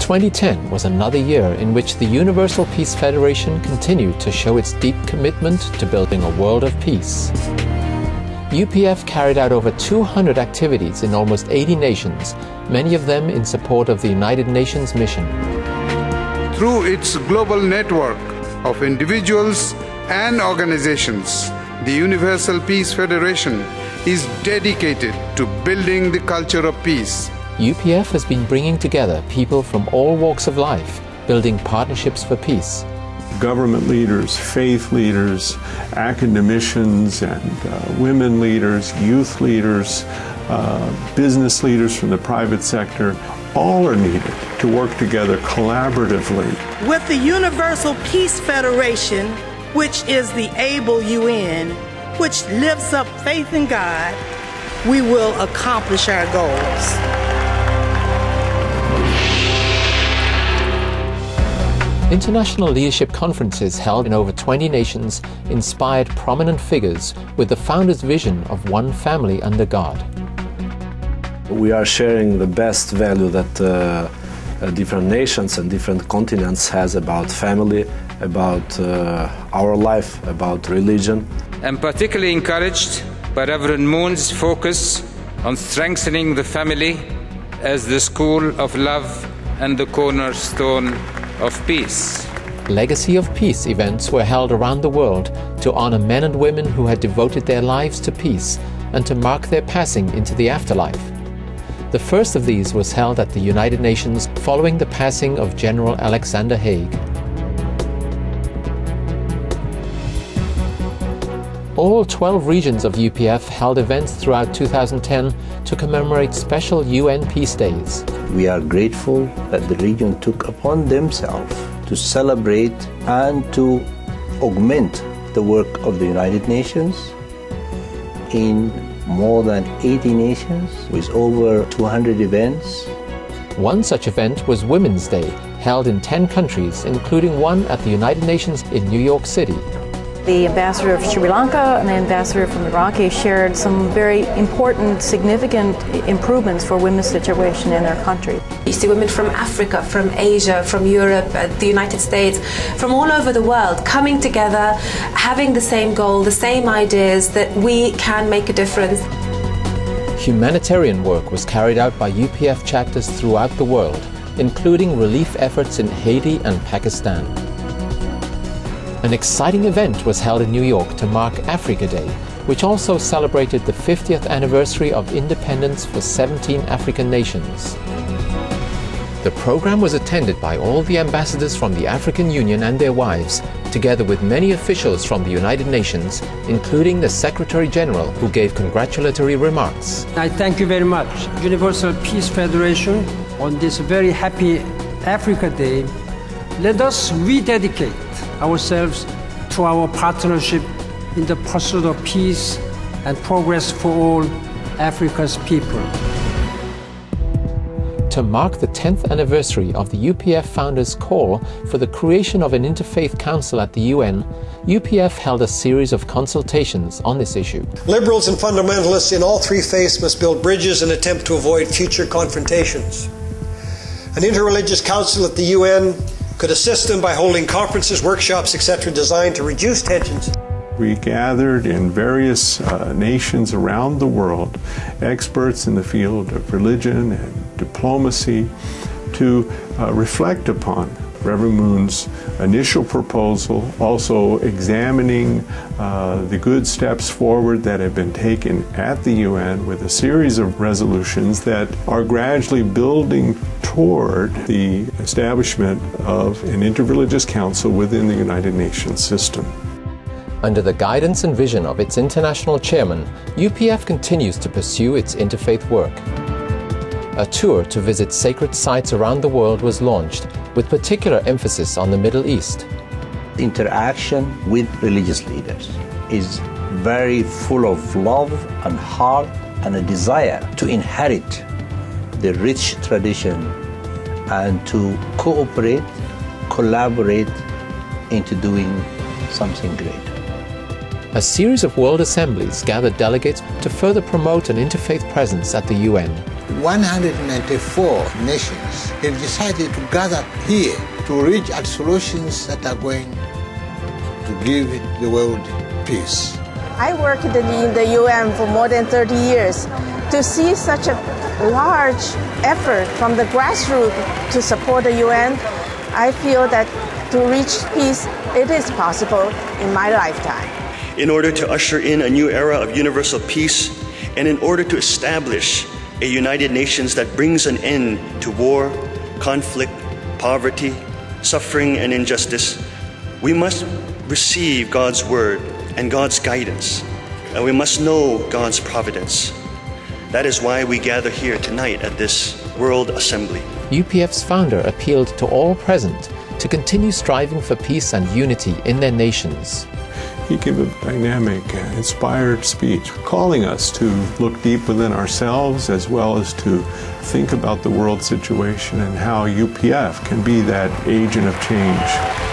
2010 was another year in which the Universal Peace Federation continued to show its deep commitment to building a world of peace. UPF carried out over 200 activities in almost 80 nations, many of them in support of the United Nations mission. Through its global network of individuals and organizations, the Universal Peace Federation is dedicated to building the culture of peace. UPF has been bringing together people from all walks of life, building partnerships for peace. Government leaders, faith leaders, academicians and women leaders, youth leaders, business leaders from the private sector, all are needed to work together collaboratively. With the Universal Peace Federation, which is the able UN, which lifts up faith in God, we will accomplish our goals. International leadership conferences held in over 20 nations inspired prominent figures with the founder's vision of one family under God. We are sharing the best value that different nations and different continents has about family, about our life, about religion. I'm particularly encouraged by Reverend Moon's focus on strengthening the family as the school of love and the cornerstone of peace. Legacy of Peace events were held around the world to honor men and women who had devoted their lives to peace and to mark their passing into the afterlife. The first of these was held at the United Nations following the passing of General Alexander Haig. All 12 regions of UPF held events throughout 2010 to commemorate special UN Peace Days. We are grateful that the region took upon themselves to celebrate and to augment the work of the United Nations in more than 80 nations with over 200 events. One such event was Women's Day, held in 10 countries, including one at the United Nations in New York City. The ambassador of Sri Lanka and the ambassador from Iraq shared some very important, significant improvements for women's situation in their country. You see women from Africa, from Asia, from Europe, the United States, from all over the world coming together, having the same goal, the same ideas, that we can make a difference. Humanitarian work was carried out by UPF chapters throughout the world, including relief efforts in Haiti and Pakistan. An exciting event was held in New York to mark Africa Day, which also celebrated the 50th anniversary of independence for 17 African nations. The program was attended by all the ambassadors from the African Union and their wives, together with many officials from the United Nations, including the Secretary General, who gave congratulatory remarks. I thank you very much, Universal Peace Federation, on this very happy Africa Day. Let us rededicate ourselves to our partnership in the pursuit of peace and progress for all Africa's people. To mark the 10th anniversary of the UPF founders' call for the creation of an interfaith council at the UN, UPF held a series of consultations on this issue. Liberals and fundamentalists in all three faiths must build bridges and attempt to avoid future confrontations. An interreligious council at the UN could assist them by holding conferences, workshops, etc., designed to reduce tensions. We gathered in various nations around the world experts in the field of religion and diplomacy to reflect upon Reverend Moon's initial proposal, also examining the good steps forward that have been taken at the UN with a series of resolutions that are gradually building toward the establishment of an interreligious council within the United Nations system. Under the guidance and vision of its international chairman, UPF continues to pursue its interfaith work. A tour to visit sacred sites around the world was launched, with particular emphasis on the Middle East. Interaction with religious leaders is very full of love and heart and a desire to inherit the rich tradition and to cooperate, collaborate into doing something great. A series of world assemblies gathered delegates to further promote an interfaith presence at the UN. 194 nations have decided to gather here to reach at solutions that are going to give the world peace. I worked in the UN for more than 30 years. To see such a large effort from the grassroots to support the UN, I feel that to reach peace, it is possible in my lifetime. In order to usher in a new era of universal peace, and in order to establish a United Nations that brings an end to war, conflict, poverty, suffering, and injustice, we must receive God's word and God's guidance, and we must know God's providence. That is why we gather here tonight at this World Assembly. UPF's founder appealed to all present to continue striving for peace and unity in their nations. He gave a dynamic, inspired speech, calling us to look deep within ourselves as well as to think about the world situation and how UPF can be that agent of change.